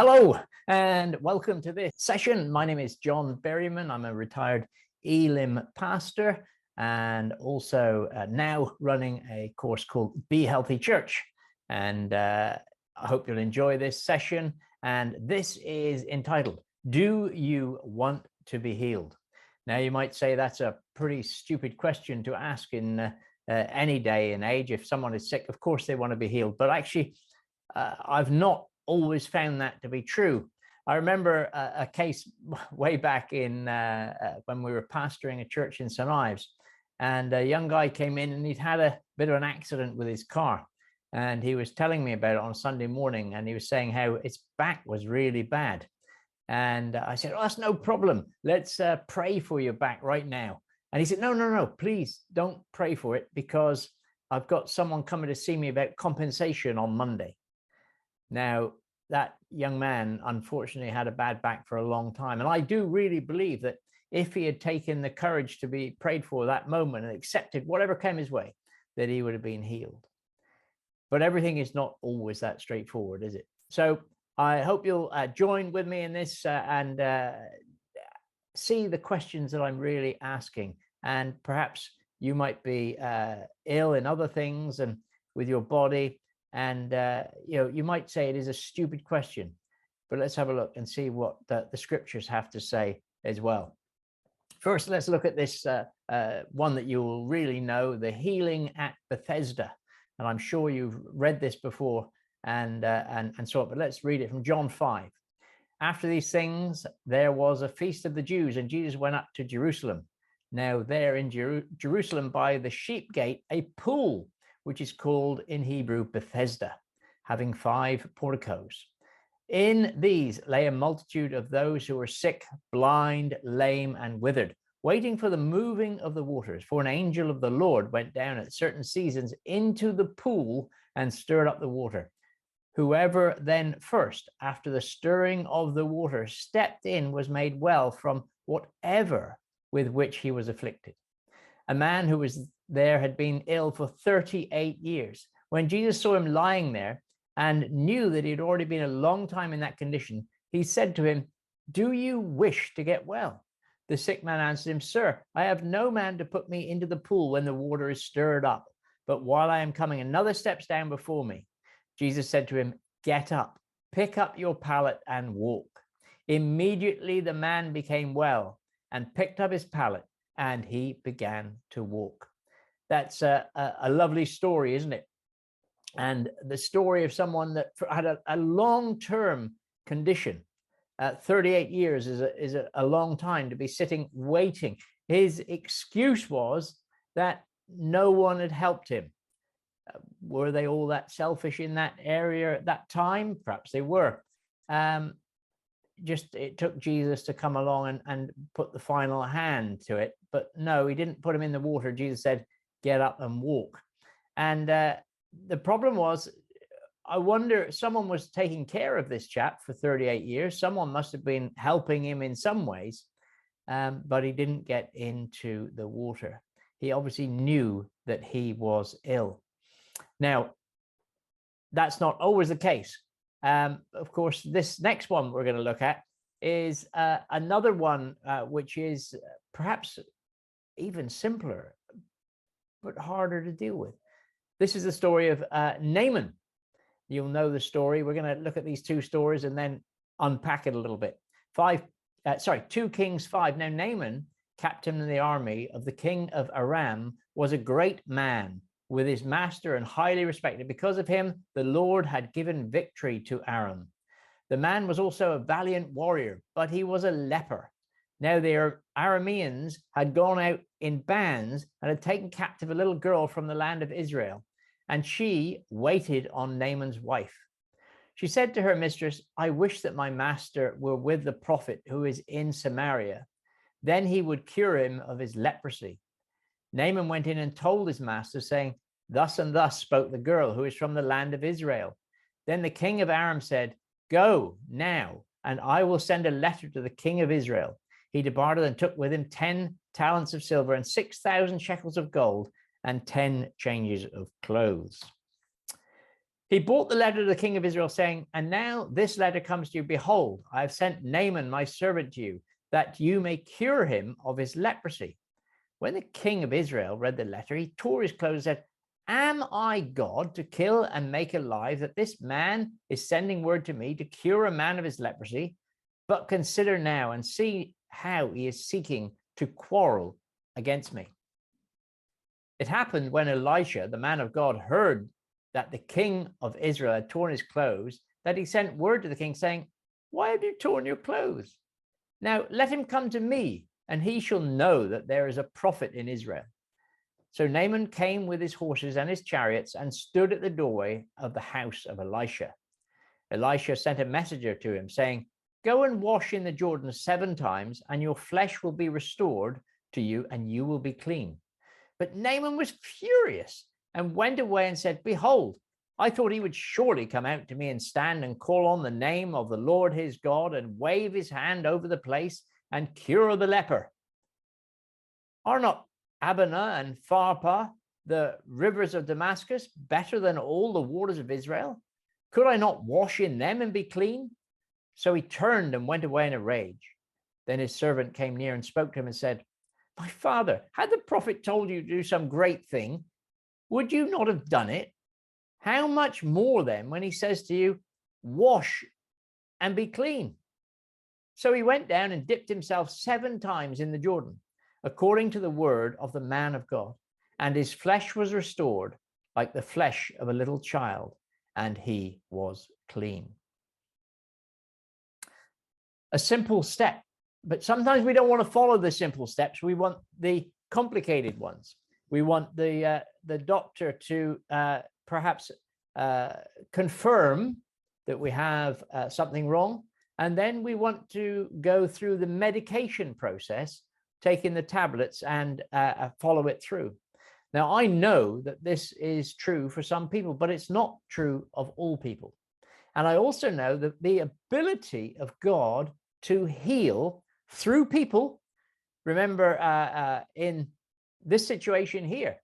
Hello and welcome to this session. My name is John Berryman. I'm a retired Elim pastor and also now running a course called Be Healthy Church. And I hope you'll enjoy this session. And this is entitled, Do You Want to Be Healed? Now, you might say that's a pretty stupid question to ask in any day and age. If someone is sick, of course they want to be healed. But actually, I've not always found that to be true. I remember a case way back in when we were pastoring a church in St. Ives, and a young guy came in and he'd had a bit of an accident with his car, and he was telling me about it on Sunday morning, and he was saying how his back was really bad. And I said, "Oh, that's no problem. Let's pray for your back right now." And he said, No, please don't pray for it, because I've got someone coming to see me about compensation on Monday. Now, that young man, unfortunately, had a bad back for a long time. And I do really believe that if he had taken the courage to be prayed for that moment and accepted whatever came his way, that he would have been healed. But everything is not always that straightforward, is it? So I hope you'll join with me in this and see the questions that I'm really asking. And perhaps you might be ill in other things and with your body. And you might say it is a stupid question, but let's have a look and see what the scriptures have to say as well. First, let's look at this one that you will really know, the healing at Bethesda. And I'm sure you've read this before and so on, but let's read it from John 5. After these things, there was a feast of the Jews, and Jesus went up to Jerusalem. Now there in Jerusalem by the sheep gate, a pool, which is called in Hebrew Bethesda, having 5 porticos. In these lay a multitude of those who were sick, blind, lame, and withered, waiting for the moving of the waters. For an angel of the Lord went down at certain seasons into the pool and stirred up the water. Whoever then first, after the stirring of the water, stepped in was made well from whatever with which he was afflicted. A man who was there had been ill for 38 years. When Jesus saw him lying there and knew that he had already been a long time in that condition, he said to him, "Do you wish to get well?" The sick man answered him, "Sir, I have no man to put me into the pool when the water is stirred up. But while I am coming, another steps down before me." Jesus said to him, "Get up, pick up your pallet and walk." Immediately the man became well and picked up his pallet, and he began to walk. That's a lovely story, isn't it? And the story of someone that had a long-term condition. 38 years is a long time to be sitting waiting. His excuse was that no one had helped him. Were they all that selfish in that area at that time? Perhaps they were. Just it took Jesus to come along and put the final hand to it. But no, he didn't put him in the water. Jesus said, "Get up and walk." And the problem was, I wonder, someone was taking care of this chap for 38 years. Someone must have been helping him in some ways, but he didn't get into the water. He obviously knew that he was ill. Now, that's not always the case. Of course, this next one we're going to look at is another one which is perhaps even simpler, but harder to deal with. This is the story of Naaman. You'll know the story. We're going to look at these 2 stories and then unpack it a little bit. 2 Kings 5. Now Naaman, captain of the army of the king of Aram, was a great man with his master and highly respected. Because of him, the Lord had given victory to Aram. The man was also a valiant warrior, but he was a leper. Now the Arameans had gone out in bands and had taken captive a little girl from the land of Israel, and she waited on Naaman's wife. She said to her mistress, "I wish that my master were with the prophet who is in Samaria. Then he would cure him of his leprosy." Naaman went in and told his master, saying, "Thus and thus spoke the girl who is from the land of Israel." Then the king of Aram said, "Go now, and I will send a letter to the king of Israel." He departed and took with him 10 talents of silver and 6,000 shekels of gold and 10 changes of clothes. He brought the letter to the king of Israel, saying, and now this letter comes to you. Behold, I have sent Naaman, my servant, to you, that you may cure him of his leprosy. When the king of Israel read the letter, he tore his clothes and said, am I God to kill and make alive, that this man is sending word to me to cure a man of his leprosy? But consider now and see how he is seeking to quarrel against me. It happened when Elisha, the man of God, heard that the king of Israel had torn his clothes, that he sent word to the king saying, why have you torn your clothes? Now let him come to me, and he shall know that there is a prophet in Israel. So Naaman came with his horses and his chariots and stood at the doorway of the house of Elisha. Elisha sent a messenger to him saying, go and wash in the Jordan 7 times, and your flesh will be restored to you, and you will be clean. But Naaman was furious and went away and said, behold, I thought he would surely come out to me and stand and call on the name of the Lord his God and wave his hand over the place and cure the leper. Are not Abana and Pharpar, the rivers of Damascus, better than all the waters of Israel? Could I not wash in them and be clean? So he turned and went away in a rage. Then his servant came near and spoke to him and said, my father, had the prophet told you to do some great thing, would you not have done it? How much more then when he says to you, wash and be clean? So he went down and dipped himself 7 times in the Jordan, according to the word of the man of God, and his flesh was restored like the flesh of a little child, and he was clean. A simple step, but sometimes we don't want to follow the simple steps. We want the complicated ones. We want the doctor to perhaps confirm that we have something wrong, and then we want to go through the medication process, taking the tablets and follow it through. Now, I know that this is true for some people, but it's not true of all people. And I also know that the ability of God to heal through people. Remember, in this situation here,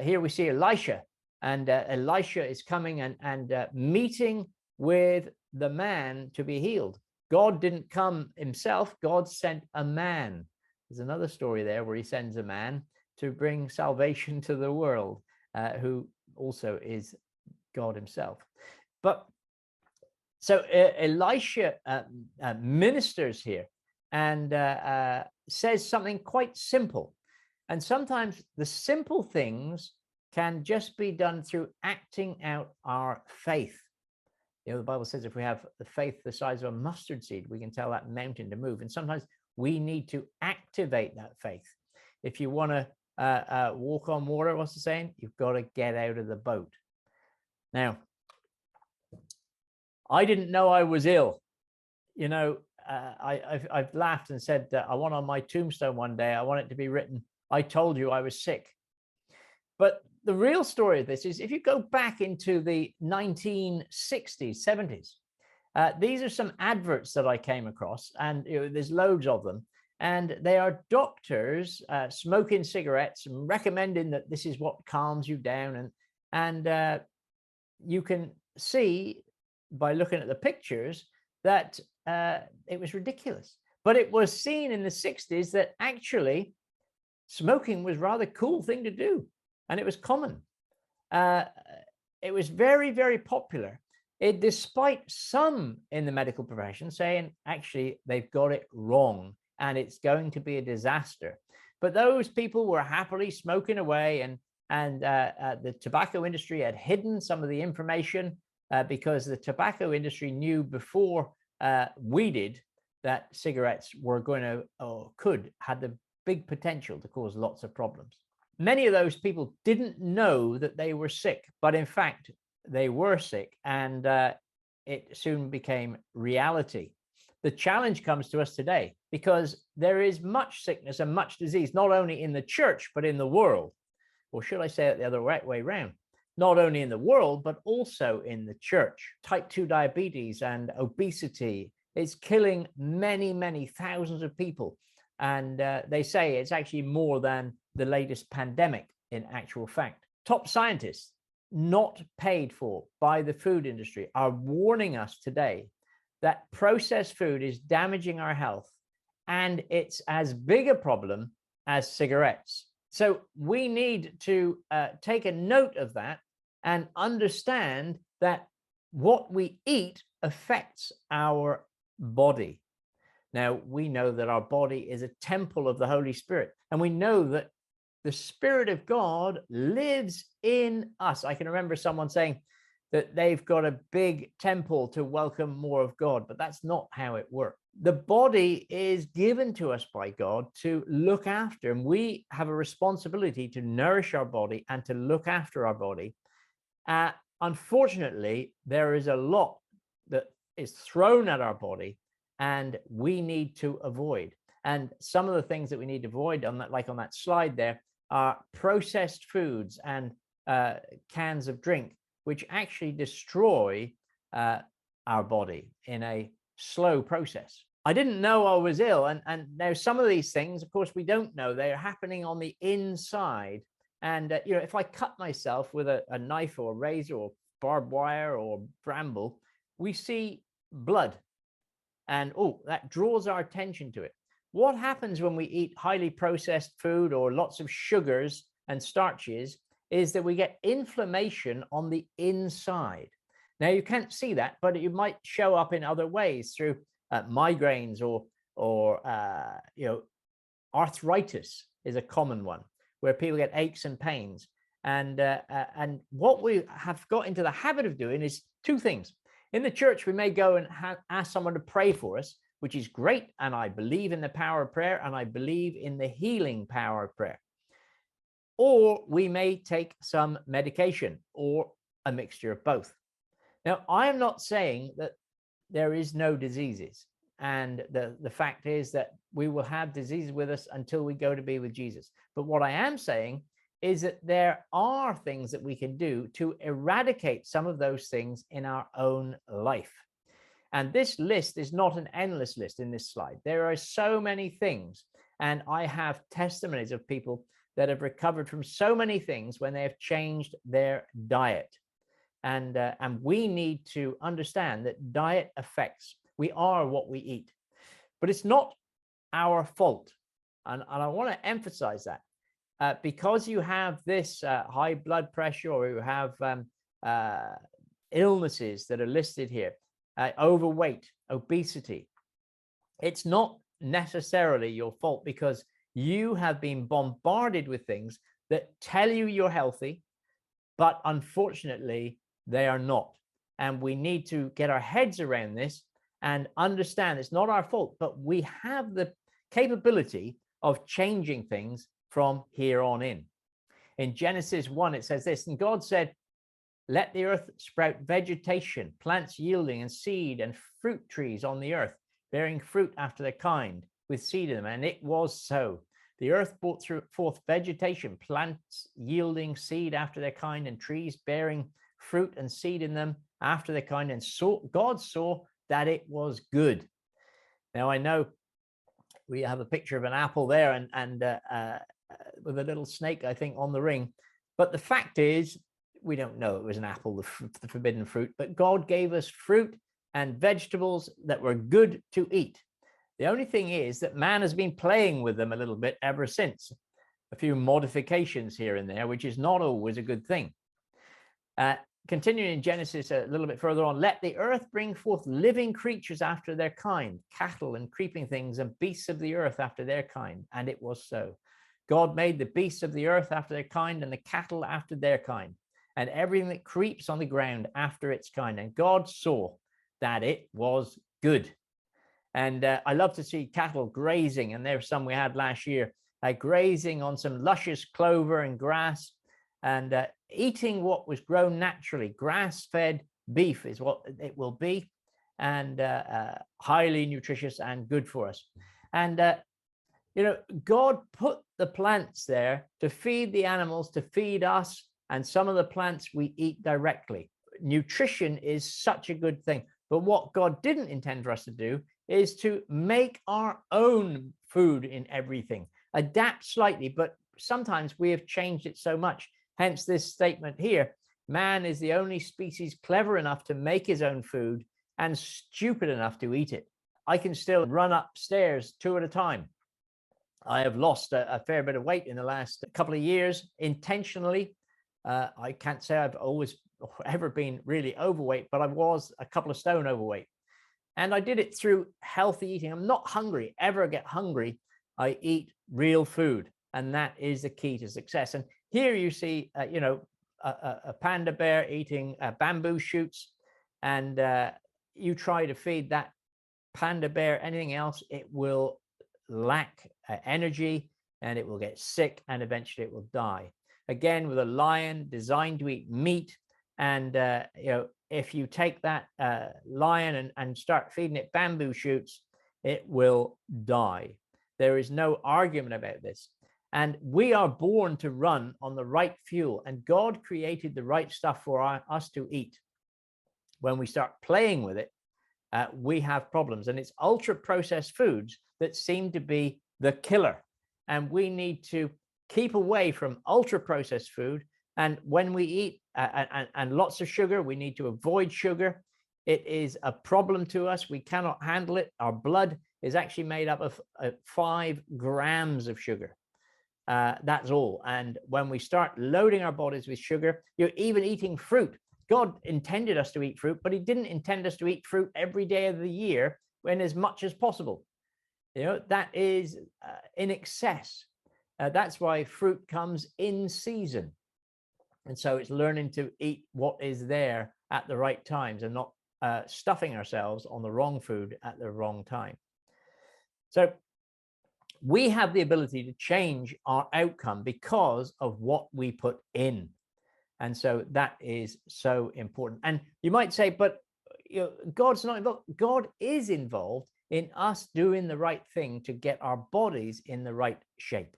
here we see Elisha, and Elisha is coming and meeting with the man to be healed. God didn't come himself. God sent a man. There's another story there where he sends a man to bring salvation to the world, who also is God himself. But so Elisha ministers here and says something quite simple. And sometimes the simple things can just be done through acting out our faith. You know, the Bible says if we have the faith the size of a mustard seed, we can tell that mountain to move. And sometimes we need to activate that faith. If you want to walk on water, what's the saying? You've got to get out of the boat. Now, I didn't know I was ill. You know, I've laughed and said that I want on my tombstone one day, I want it to be written, I told you I was sick. But the real story of this is if you go back into the 1960s, 70s, these are some adverts that I came across, and you know, there's loads of them. And they are doctors smoking cigarettes and recommending that this is what calms you down. And you can see by looking at the pictures that it was ridiculous. But it was seen in the 60s that actually smoking was a rather cool thing to do. And it was common. It was very, very popular. Despite some in the medical profession saying, actually, they've got it wrong and it's going to be a disaster. But those people were happily smoking away, and the tobacco industry had hidden some of the information because the tobacco industry knew before we did that cigarettes were going to, or had the big potential to cause lots of problems. Many of those people didn't know that they were sick, but in fact, they were sick, and it soon became reality. The challenge comes to us today because there is much sickness and much disease, not only in the church, but in the world. Or should I say it the other way around? Not only in the world, but also in the church. Type 2 diabetes and obesity is killing many, many thousands of people. And they say it's actually more than the latest pandemic in actual fact. Top scientists not paid for by the food industry are warning us today that processed food is damaging our health, and it's as big a problem as cigarettes. So we need to take a note of that and understand that what we eat affects our body. Now, we know that our body is a temple of the Holy Spirit, and we know that the Spirit of God lives in us. I can remember someone saying that they've got a big temple to welcome more of God, but that's not how it works. The body is given to us by God to look after, and we have a responsibility to nourish our body and to look after our body. Unfortunately, there is a lot that is thrown at our body, and we need to avoid. And some of the things that we need to avoid, on that, like on that slide there, are processed foods and cans of drink, which actually destroy our body in a slow process. I didn't know I was ill, and now some of these things, of course, we don't know. They are happening on the inside. And if I cut myself with a knife or a razor or barbed wire or bramble, we see blood, and that draws our attention to it. What happens when we eat highly processed food or lots of sugars and starches is that we get inflammation on the inside. Now, you can't see that, but it might show up in other ways through migraines or arthritis is a common one, where people get aches and pains. And what we have got into the habit of doing is two things. In the church, we may go and ask someone to pray for us, which is great. And I believe in the power of prayer, and I believe in the healing power of prayer. Or we may take some medication or a mixture of both. Now, I am not saying that there is no diseases. And the fact is that we will have diseases with us until we go to be with Jesus. But what I am saying is that there are things that we can do to eradicate some of those things in our own life. And this list is not an endless list in this slide. There are so many things. And I have testimonies of people that have recovered from so many things when they have changed their diet. And we need to understand that diet affects. We are what we eat, but it's not our fault. And I want to emphasize that because you have this high blood pressure, or you have illnesses that are listed here, overweight, obesity, it's not necessarily your fault, because you have been bombarded with things that tell you you're healthy, but unfortunately they are not. And we need to get our heads around this and understand it's not our fault, but we have the capability of changing things from here on in. In Genesis 1, it says this, and God said, let the earth sprout vegetation, plants yielding and seed, and fruit trees on the earth, bearing fruit after their kind, with seed in them. And it was so. The earth brought forth vegetation, plants yielding seed after their kind, and trees bearing fruit and seed in them after their kind. And God saw that it was good. Now, I know we have a picture of an apple there and with a little snake, I think, on the ring. But the fact is, we don't know it was an apple, the forbidden fruit, but God gave us fruit and vegetables that were good to eat. The only thing is that man has been playing with them a little bit ever since. A few modifications here and there, which is not always a good thing. Continuing in Genesis a little bit further on, let the earth bring forth living creatures after their kind, cattle and creeping things, and beasts of the earth after their kind. And it was so. God made the beasts of the earth after their kind, and the cattle after their kind, and everything that creeps on the ground after its kind. And God saw that it was good. And I love to see cattle grazing, and there's some we had last year, grazing on some luscious clover and grass, and eating what was grown naturally. Grass-fed beef is what it will be, and highly nutritious and good for us. And God put the plants there to feed the animals, to feed us, and some of the plants we eat directly. Nutrition is such a good thing. But what God didn't intend for us to do is to make our own food in everything, adapt slightly, but sometimes we have changed it so much. Hence this statement here, Man is the only species clever enough to make his own food and stupid enough to eat it. I can still run upstairs 2 at a time. I have lost a fair bit of weight in the last couple of years intentionally. I can't say I've always ever been really overweight, but I was a couple of stone overweight. And I did it through healthy eating. I'm not hungry, ever get hungry. I eat real food, and that is the key to success. And here you see, a panda bear eating bamboo shoots, and you try to feed that panda bear anything else, it will lack energy, and it will get sick, and eventually it will die. Again, with a lion designed to eat meat, and if you take that lion and start feeding it bamboo shoots, it will die. There is no argument about this. And we are born to run on the right fuel, and God created the right stuff for us to eat. When we start playing with it, we have problems, and it's ultra processed foods that seem to be the killer. And we need to keep away from ultra processed food. And when we eat and lots of sugar, we need to avoid sugar. It is a problem to us. We cannot handle it. Our blood is actually made up of 5 grams of sugar. That's all. And when we start loading our bodies with sugar, you're even eating fruit. God intended us to eat fruit, but he didn't intend us to eat fruit every day of the year when as much as possible. That is in excess. That's why fruit comes in season. And so it's learning to eat what is there at the right times and not stuffing ourselves on the wrong food at the wrong time. So we have the ability to change our outcome because of what we put in. And so that is so important. And you might say, but God's not involved. God is involved in us doing the right thing to get our bodies in the right shape.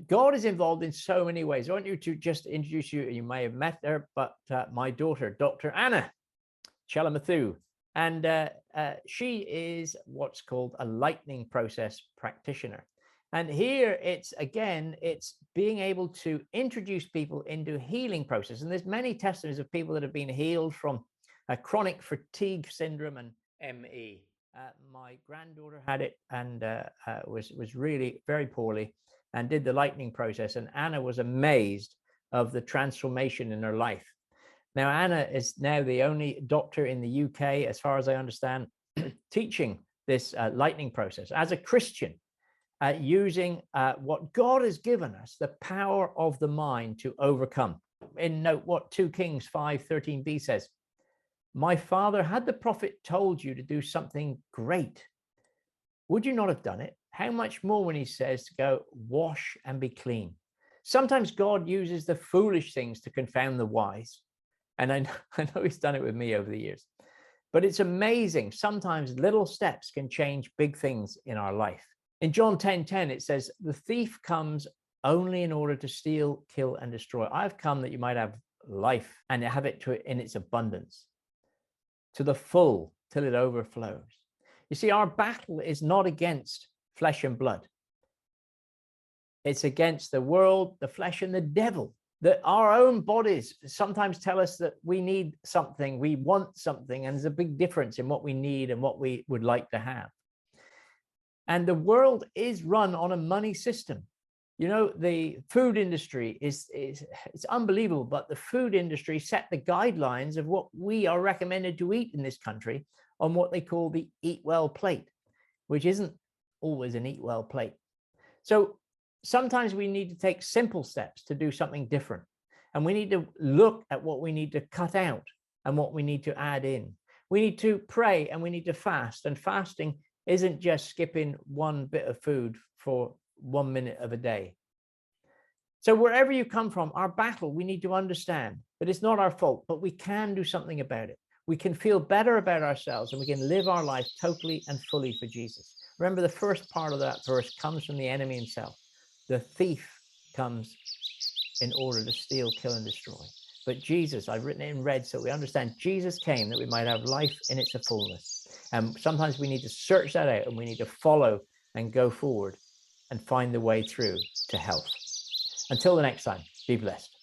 God is involved in so many ways. I want you to just introduce you. You may have met her, but my daughter, Dr. Anna Chelamathu, and she is what's called a lightning process practitioner. And here it's being able to introduce people into healing process. And there's many testimonies of people that have been healed from chronic fatigue syndrome and ME. My granddaughter had it and was really very poorly and did the lightning process. And Anna was amazed of the transformation in her life. Now, Anna is now the only doctor in the UK, as far as I understand, teaching this lightning process as a Christian, using what God has given us, the power of the mind to overcome. In note what 2 Kings 5:13b says, "My father, had the prophet told you to do something great, would you not have done it? How much more when he says to go wash and be clean?" Sometimes God uses the foolish things to confound the wise. And I know he's done it with me over the years. But it's amazing. Sometimes little steps can change big things in our life. In John 10:10, it says, "The thief comes only in order to steal, kill, and destroy. I've come that you might have life and have it in its abundance, to the full, till it overflows." You see, our battle is not against flesh and blood. It's against the world, the flesh, and the devil. That our own bodies sometimes tell us that we need something, we want something, and there's a big difference in what we need and what we would like to have. And the world is run on a money system. The food industry it's unbelievable, but the food industry set the guidelines of what we are recommended to eat in this country on what they call the eat well plate, which isn't always an eat well plate. So sometimes we need to take simple steps to do something different. And we need to look at what we need to cut out and what we need to add in. We need to pray and we need to fast. And fasting isn't just skipping one bit of food for 1 minute of a day. So wherever you come from, our battle, we need to understand that it's not our fault, but we can do something about it. We can feel better about ourselves and we can live our life totally and fully for Jesus. Remember, the first part of that verse comes from the enemy himself. The thief comes in order to steal, kill, and destroy. But Jesus, I've written it in red so we understand Jesus came that we might have life in its fullness. And sometimes we need to search that out and we need to follow and go forward and find the way through to health. Until the next time, be blessed.